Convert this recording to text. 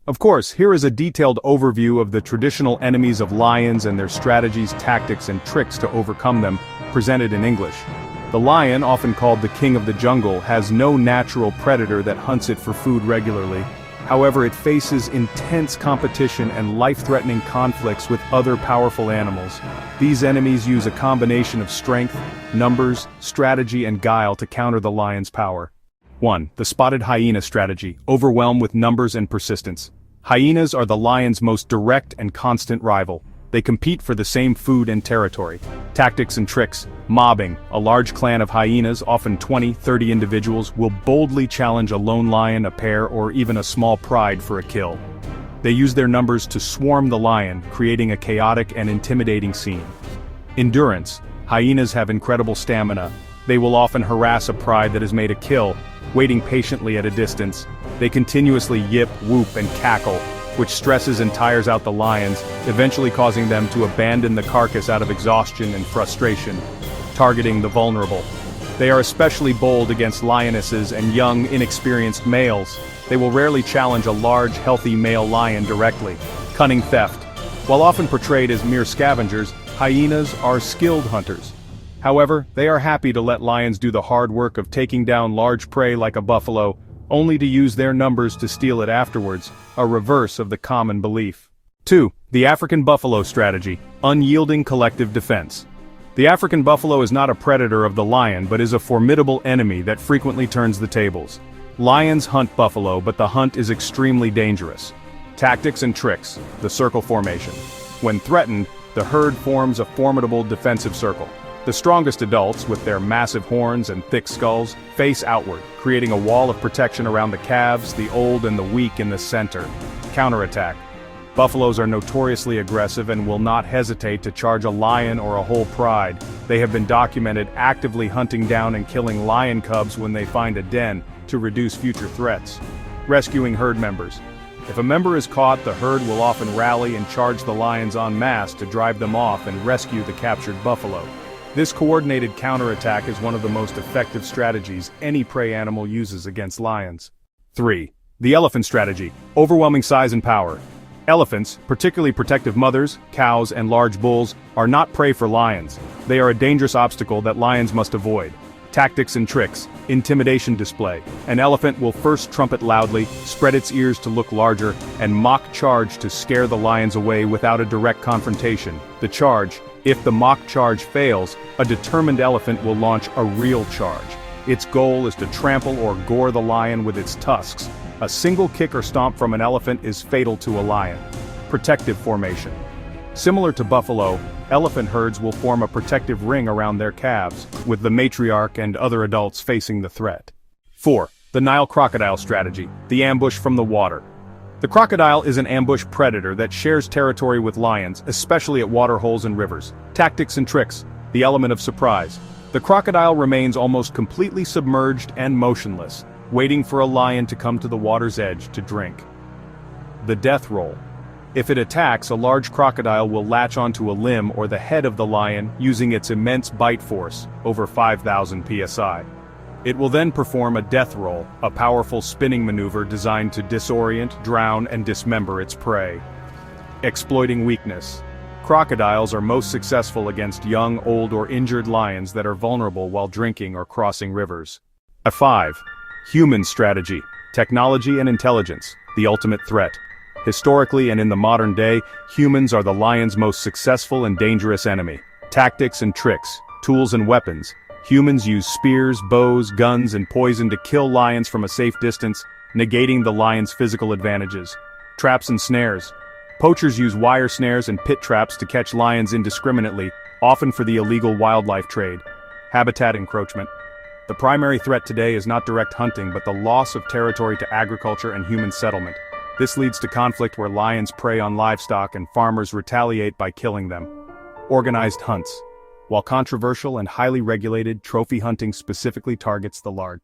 Of course, here is a detailed overview of the traditional enemies of lions and their strategies, tactics, and tricks to overcome them, presented in English. The lion, often called the king of the jungle, has no natural predator that hunts it for food regularly. However, it faces intense competition and life-threatening conflicts with other powerful animals. These enemies use a combination of strength, numbers, strategy, and guile to counter the lion's power. 1. The spotted hyena strategy, overwhelm with numbers and persistence. Hyenas are the lion's most direct and constant rival. They compete for the same food and territory. Tactics and tricks. Mobbing. A large clan of hyenas, often 20-30 individuals, will boldly challenge a lone lion, a pair, or even a small pride for a kill. They use their numbers to swarm the lion, creating a chaotic and intimidating scene. Endurance. Hyenas have incredible stamina. They will often harass a pride that has made a kill, waiting patiently at a distance. They continuously yip, whoop, and cackle, which stresses and tires out the lions, eventually causing them to abandon the carcass out of exhaustion and frustration, targeting the vulnerable. They are especially bold against lionesses and young, inexperienced males. They will rarely challenge a large, healthy male lion directly. Cunning theft. While often portrayed as mere scavengers, hyenas are skilled hunters. However, they are happy to let lions do the hard work of taking down large prey like a buffalo, only to use their numbers to steal it afterwards, a reverse of the common belief. 2. The African buffalo strategy, unyielding collective defense. The African buffalo is not a predator of the lion but is a formidable enemy that frequently turns the tables. Lions hunt buffalo, but the hunt is extremely dangerous. Tactics and tricks, the circle formation. When threatened, the herd forms a formidable defensive circle. The strongest adults, with their massive horns and thick skulls, face outward, creating a wall of protection around the calves, the old and the weak in the center. Counterattack. Buffaloes are notoriously aggressive and will not hesitate to charge a lion or a whole pride. They have been documented actively hunting down and killing lion cubs when they find a den, to reduce future threats. Rescuing herd members. If a member is caught, the herd will often rally and charge the lions en masse to drive them off and rescue the captured buffalo. This coordinated counterattack is one of the most effective strategies any prey animal uses against lions. 3. The elephant strategy, overwhelming size and power. Elephants, particularly protective mothers, cows, and large bulls, are not prey for lions. They are a dangerous obstacle that lions must avoid. Tactics and tricks, intimidation display. An elephant will first trumpet loudly, spread its ears to look larger, and mock charge to scare the lions away without a direct confrontation. The charge. If the mock charge fails, a determined elephant will launch a real charge. Its goal is to trample or gore the lion with its tusks. A single kick or stomp from an elephant is fatal to a lion. Protective formation. Similar to buffalo, elephant herds will form a protective ring around their calves, with the matriarch and other adults facing the threat. 4. The Nile crocodile strategy, the ambush from the water. The crocodile is an ambush predator that shares territory with lions, especially at waterholes and rivers. Tactics and tricks, the element of surprise. The crocodile remains almost completely submerged and motionless, waiting for a lion to come to the water's edge to drink. The death roll. If it attacks, a large crocodile will latch onto a limb or the head of the lion using its immense bite force, over 5,000 psi. It will then perform a death roll, a powerful spinning maneuver designed to disorient, drown, and dismember its prey. Exploiting weakness. Crocodiles are most successful against young, old, or injured lions that are vulnerable while drinking or crossing rivers. 5. Human strategy, technology and intelligence, the ultimate threat. Historically and in the modern day, humans are the lion's most successful and dangerous enemy. Tactics and tricks, tools and weapons. Humans use spears, bows, guns, and poison to kill lions from a safe distance, negating the lion's physical advantages. Traps and snares. Poachers use wire snares and pit traps to catch lions indiscriminately, often for the illegal wildlife trade. Habitat encroachment. The primary threat today is not direct hunting but the loss of territory to agriculture and human settlement. This leads to conflict where lions prey on livestock and farmers retaliate by killing them. Organized hunts. While controversial and highly regulated, trophy hunting specifically targets the large.